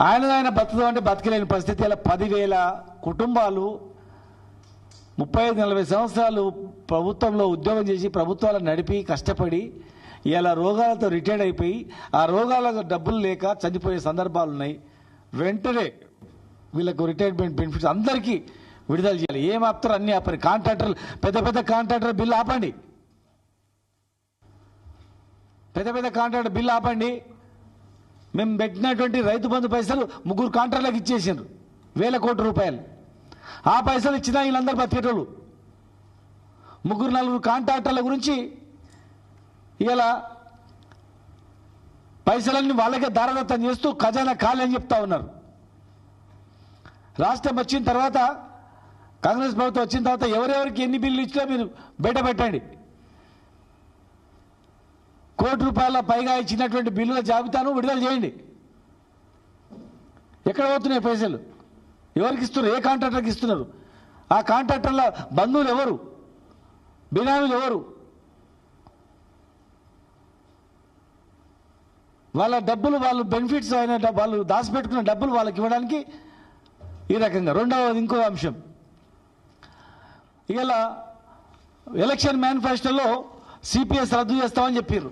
ఆయన బతుకుదాం అంటే బతకలేని పరిస్థితి. ఇలా 10,000 కుటుంబాలు 35-40 సంవత్సరాలు ప్రభుత్వంలో ఉద్యోగం చేసి ప్రభుత్వాలను నడిపి కష్టపడి ఇలా రోగాలతో రిటైర్డ్ అయిపోయి ఆ రోగాలకు డబ్బులు లేక చనిపోయే సందర్భాలు ఉన్నాయి. వెంటనే వీళ్ళకు రిటైర్మెంట్ బెనిఫిట్స్ అందరికీ విడుదల చేయాలి. ఏం ఆపుతారు? అన్ని ఆపండి. కాంట్రాక్టర్లు పెద్ద కాంట్రాక్టర్ బిల్లు ఆపండి. పెద్ద కాంట్రాక్టర్ బిల్లు ఆపండి. మేము పెట్టినటువంటి రైతు బంధు పైసలు 3 కాంట్రాక్టర్లకు ఇచ్చేసారు, 1,000 కోట్ల రూపాయలు. ఆ పైసలు ఇచ్చినా వీళ్ళందరూ బతికేటోళ్ళు. 3-4 కాంట్రాక్టర్ల గురించి ఇలా పైసలన్నీ వాళ్ళకే దారదత్తం చేస్తూ ఖజానా ఖాళీ అని చెప్తా ఉన్నారు. రాష్ట్రం వచ్చిన తర్వాత, కాంగ్రెస్ ప్రభుత్వం వచ్చిన తర్వాత ఎవరెవరికి ఎన్ని బిల్లు ఇచ్చినా మీరు బయట పెట్టండి. ₹1,00,00,000 పైగా ఇచ్చినటువంటి బిల్లుల జాబితాను విడుదల చేయండి. ఎక్కడ పోతున్నాయి పైసలు? ఎవరికి ఇస్తున్నారు? ఏ కాంట్రాక్టర్కి ఇస్తున్నారు? ఆ కాంట్రాక్టర్ల బంధువులు ఎవరు? బినామీలు ఎవరు? వాళ్ళ డబ్బులు, వాళ్ళు బెనిఫిట్స్ అయిన వాళ్ళు దాచిపెట్టుకున్న డబ్బులు వాళ్ళకి ఇవ్వడానికి ఈ రకంగా. రెండవది ఇంకో అంశం, ఇలా ఎలక్షన్ మేనిఫెస్టోలో సిపిఎస్ రద్దు చేస్తామని చెప్పారు.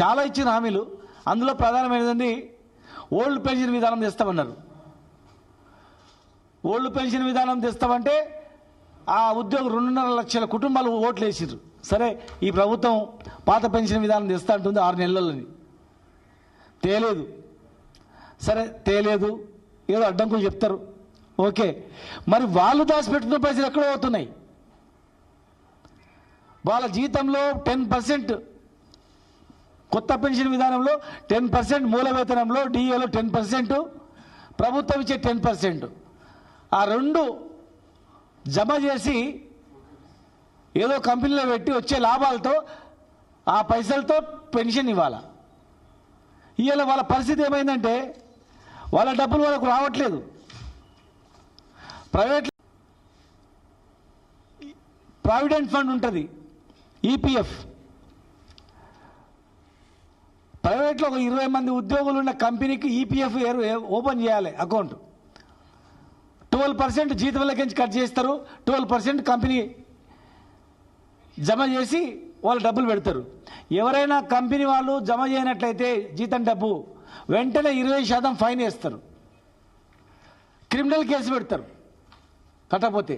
చాలా ఇచ్చిన హామీలు, అందులో ప్రధానమైనది ఓల్డ్ పెన్షన్ విధానం తెస్తామన్నారు. ఓల్డ్ పెన్షన్ విధానం తెస్తామంటే ఆ ఉద్యోగం 2.5 లక్షల కుటుంబాలు ఓట్లు వేసారు. సరే, ఈ ప్రభుత్వం పాత పెన్షన్ విధానం తెస్తా అంటుంది 6 నెలలని. తేలేదు. సరే, తేలేదు, ఏదో అడ్డంకులు చెప్తారు. ఓకే, మరి వాళ్ళు దాచిపెట్టుకున్న పైసలు ఎక్కడ పోతున్నాయి? వాళ్ళ జీతంలో 10%, కొత్త పెన్షన్ విధానంలో 10%, మూల వేతనంలో డిఏలో 10%, ప్రభుత్వం ఇచ్చే 10%. ఆ 2 జమ చేసి ఏదో కంపెనీలో పెట్టి వచ్చే లాభాలతో ఆ పైసలతో పెన్షన్ ఇవ్వాలి. ఇవాళ వాళ్ళ పరిస్థితి ఏమైందంటే వాళ్ళ డబ్బులు వాళ్ళకు రావట్లేదు. ప్రావిడెంట్ ఫండ్ ఉంటుంది, ఈపీఎఫ్. ప్రైవేట్లో ఒక 20 మంది ఉద్యోగులు ఉన్న కంపెనీకి ఈపీఎఫ్ ఓపెన్ చేయాలి అకౌంట్. 12% జీతంలోకి కట్ చేస్తారు, 12% కంపెనీ జమ చేసి వాళ్ళు డబ్బులు పెడతారు. ఎవరైనా కంపెనీ వాళ్ళు జమ చేయనట్లయితే జీతం డబ్బు వెంటనే 20% ఫైన్ వేస్తారు, క్రిమినల్ కేసు పెడతారు కట్టకపోతే.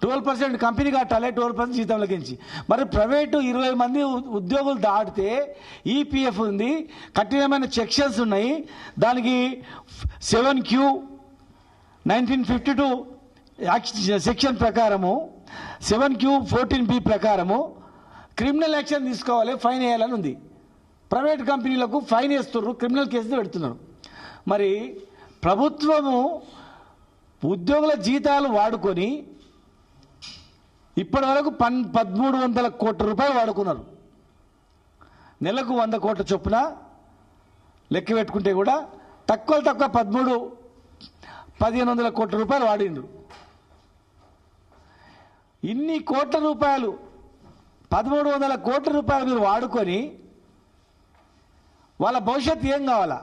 12% కంపెనీ కట్టాలి, 12% జీతంలోకించి. మరి ప్రైవేటు 20 మంది ఉద్యోగులు దాటితే ఈపీఎఫ్ ఉంది, కఠినమైన సెక్షన్స్ ఉన్నాయి. దానికి 7Q 1952 సెక్షన్ ప్రకారము, 7Q 14B ప్రకారము క్రిమినల్ యాక్షన్ తీసుకోవాలి, ఫైన్ వేయాలని ఉంది. ప్రైవేట్ కంపెనీలకు ఫైన్ వేస్తున్నారు, క్రిమినల్ కేసులు పెడుతున్నారు. మరి ప్రభుత్వము ఉద్యోగుల జీతాలు వాడుకొని ఇప్పటి వరకు 1,300 కోట్ల రూపాయలు వాడుకున్నారు. నెలకు 100 కోట్ల చొప్పున లెక్క పెట్టుకుంటే కూడా తక్కువ 1,300-1,500 కోట్ల రూపాయలు వాడిండ్రు. ఇన్ని కోట్ల రూపాయలు, 1,300 కోట్ల రూపాయలు మీరు వాడుకొని వాళ్ళ భవిష్యత్తు ఏం కావాలా?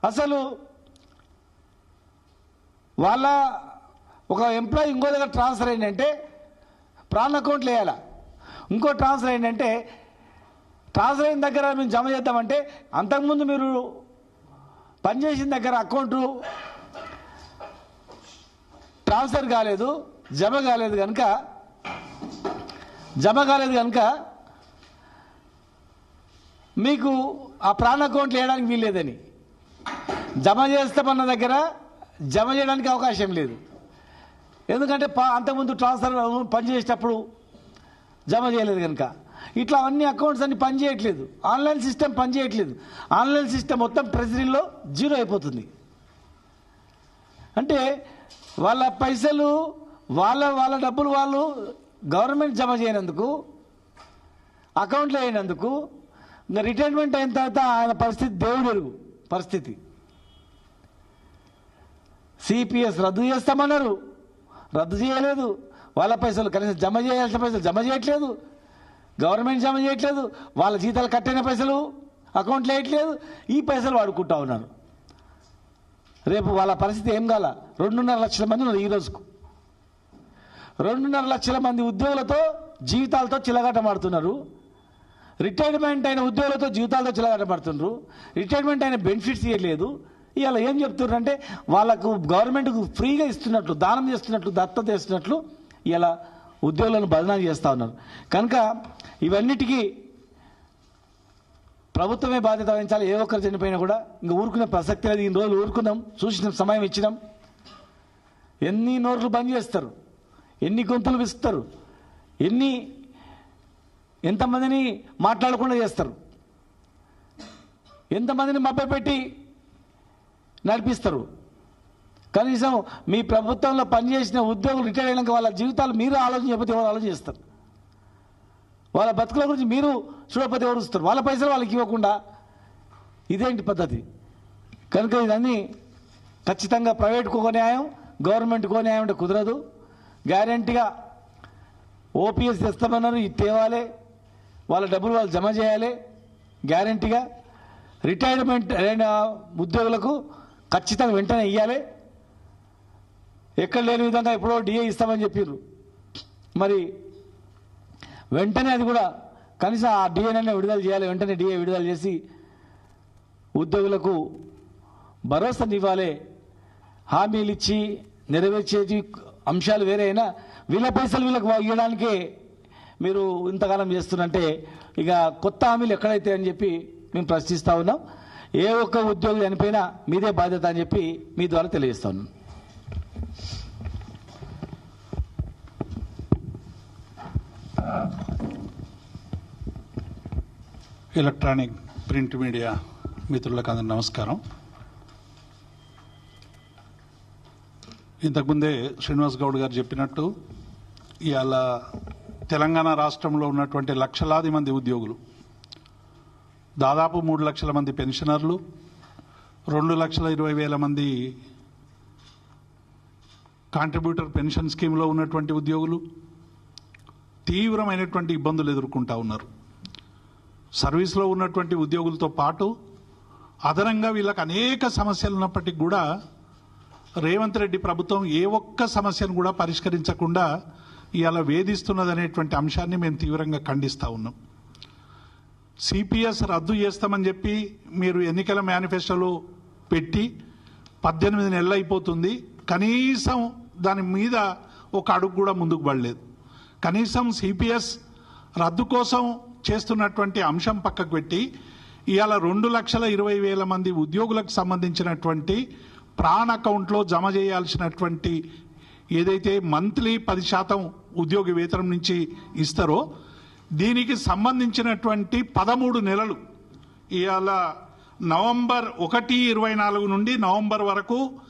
అసలు వాళ్ళ ఒక ఎంప్లాయీ ఇంకో దగ్గర ట్రాన్స్ఫర్ అయిందంటే ప్రాన్ అకౌంట్లు వేయాలా, ఇంకో ట్రాన్స్ఫర్ అయిందంటే ట్రాన్స్ఫర్ అయిన దగ్గర మేము జమ చేద్దామంటే అంతకుముందు మీరు పనిచేసిన దగ్గర అకౌంటు ట్రాన్స్ఫర్ కాలేదు, జమ కాలేదు కనుక మీకు ఆ ప్రాన్ అకౌంట్లు వేయడానికి వీల్లేదని, జమ చేస్తామన్న దగ్గర జమ చేయడానికి అవకాశం లేదు. ఎందుకంటే అంతకుముందు ట్రాన్స్ఫర్ పనిచేసేటప్పుడు జమ చేయలేదు కనుక. ఇట్లా అన్ని అకౌంట్స్ అన్ని పనిచేయట్లేదు, ఆన్లైన్ సిస్టమ్ పనిచేయట్లేదు. ఆన్లైన్ సిస్టమ్ మొత్తం ట్రెజరీలో జీరో అయిపోతుంది. అంటే వాళ్ళ పైసలు వాళ్ళ డబ్బులు వాళ్ళు గవర్నమెంట్ జమ చేయనందుకు, అకౌంట్లో అయినందుకు, ఇంకా రిటైర్మెంట్ అయిన తర్వాత ఆయన పరిస్థితి దేవుడు ఎరుగు పరిస్థితి. సిపిఎస్ రద్దు చేస్తామన్నారు, రద్దు చేయలేదు. వాళ్ళ పైసలు కనీసం జమ చేయాల్సిన పైసలు జమ చేయట్లేదు, గవర్నమెంట్ జమ చేయట్లేదు. వాళ్ళ జీతాలు కట్టిన పైసలు అకౌంట్లో వేయట్లేదు, ఈ పైసలు వాడుకుంటా ఉన్నారు. రేపు వాళ్ళ పరిస్థితి ఏం కాల? 2.5 లక్షల మంది ఉన్నారు ఈ రోజుకు. 2.5 లక్షల మంది ఉద్యోగులతో జీవితాలతో చిలగాటమాడుతున్నారు. రిటైర్మెంట్ అయిన ఉద్యోగులతో జీవితాలతో చిలగాటమాడుతున్నారు. రిటైర్మెంట్ అయిన బెనిఫిట్స్ ఇవ్వలేదు. ఇవాళ ఏం చెప్తున్నారు అంటే వాళ్ళకు గవర్నమెంట్కు ఫ్రీగా ఇస్తున్నట్లు, దానం చేస్తున్నట్లు, దత్తత చేస్తున్నట్లు ఇలా ఉద్యోగులను బదనాలు చేస్తూ ఉన్నారు. కనుక ఇవన్నిటికీ ప్రభుత్వమే బాధ్యత వహించాలి. ఏ ఒక్కరు చనిపోయినా కూడా ఇంకా ఊరుకునే ప్రసక్తి లేదు. ఇన్ని రోజులు ఊరుకున్నాం, చూసిన సమయం ఇచ్చినాం. ఎన్ని నోర్లు బంద్ చేస్తారు, ఎన్ని గొంతులు విసుస్తారు, ఎంతమందిని మాట్లాడకుండా చేస్తారు, ఎంతమందిని మభ్యపెట్టి నడిపిస్తారు. కనీసం మీ ప్రభుత్వంలో పనిచేసిన ఉద్యోగులు రిటైర్ అయినాక వాళ్ళ జీవితాలు మీరు ఆలోచన చెప్పితే ఎవరు ఆలోచన చేస్తారు? వాళ్ళ బతుకుల గురించి మీరు చూడకపోతే ఎవరు ఇస్తారు? వాళ్ళ పైసలు వాళ్ళకి ఇవ్వకుండా ఇదేంటి పద్ధతి? కనుక ఇదన్నీ ఖచ్చితంగా ప్రైవేట్కో న్యాయం, గవర్నమెంట్కో న్యాయం అంటే కుదరదు. గ్యారంటీగా ఓపీఎస్ తెస్తామన్నారు, ఇది తేవాలి, వాళ్ళ డబ్బులు వాళ్ళు జమ చేయాలి. గ్యారంటీగా రిటైర్మెంట్ అయిన ఉద్యోగులకు ఖచ్చితంగా వెంటనే ఇవ్వాలి. ఎక్కడ లేని విధంగా ఎప్పుడో డిఏ ఇస్తామని చెప్పారు. మరి వెంటనే అది కూడా కనీసం ఆ డిఏనైనా విడుదల చేయాలి. వెంటనే డిఏ విడుదల చేసి ఉద్యోగులకు భరోసానివ్వాలి. హామీలు ఇచ్చి నెరవేర్చేది అంశాలు వేరే అయినా వీళ్ళ పైసలు వీళ్ళకి ఇవ్వడానికే మీరు ఇంతకాలం చేస్తున్నంటే ఇక కొత్త హామీలు ఎక్కడైతే అని చెప్పి మేము ప్రశ్నిస్తూ ఉన్నాం. ఏ ఒక్క ఉద్యోగి చనిపోయినా మీదే బాధ్యత అని చెప్పి మీ ద్వారా తెలియజేస్తా ఉన్నాం. ఎలక్ట్రానిక్ ప్రింట్ మీడియా మిత్రులకు అందరూ నమస్కారం. ఇంతకుముందే శ్రీనివాస్ గౌడ్ గారు చెప్పినట్టు ఇవాళ తెలంగాణ రాష్ట్రంలో ఉన్నటువంటి లక్షలాది మంది ఉద్యోగులు, దాదాపు 3 లక్షల మంది పెన్షనర్లు, 2,20,000 మంది కాంట్రిబ్యూటర్ పెన్షన్ స్కీమ్లో ఉన్నటువంటి ఉద్యోగులు తీవ్రమైనటువంటి ఇబ్బందులు ఎదుర్కొంటా ఉన్నారు. సర్వీస్లో ఉన్నటువంటి ఉద్యోగులతో పాటు అదనంగా వీళ్ళకి అనేక సమస్యలు ఉన్నప్పటికీ కూడా రేవంత్ రెడ్డి ప్రభుత్వం ఏ ఒక్క సమస్యను కూడా పరిష్కరించకుండా ఇవాళ వేధిస్తున్నదనేటువంటి అంశాన్ని మేము తీవ్రంగా ఖండిస్తూ ఉన్నాం. సిపిఎస్ రద్దు చేస్తామని చెప్పి మీరు ఎన్నికల మేనిఫెస్టోలో పెట్టి 18 నెలలు అయిపోతుంది. కనీసం దాని మీద ఒక అడుగు కూడా ముందుకు పడలేదు. కనీసం సిపిఎస్ రద్దు కోసం చేస్తున్నటువంటి అంశం పక్కకు పెట్టి ఇవాళ 2,20,000 మంది ఉద్యోగులకు సంబంధించినటువంటి ప్రాణ అకౌంట్లో జమ చేయాల్సినటువంటి ఏదైతే మంత్లీ 10% ఉద్యోగి వేతనం నుంచి ఇస్తారో దీనికి సంబంధించినటువంటి 13 నెలలు ఇవాళ నవంబర్ 1, 2024 నుండి నవంబర్ వరకు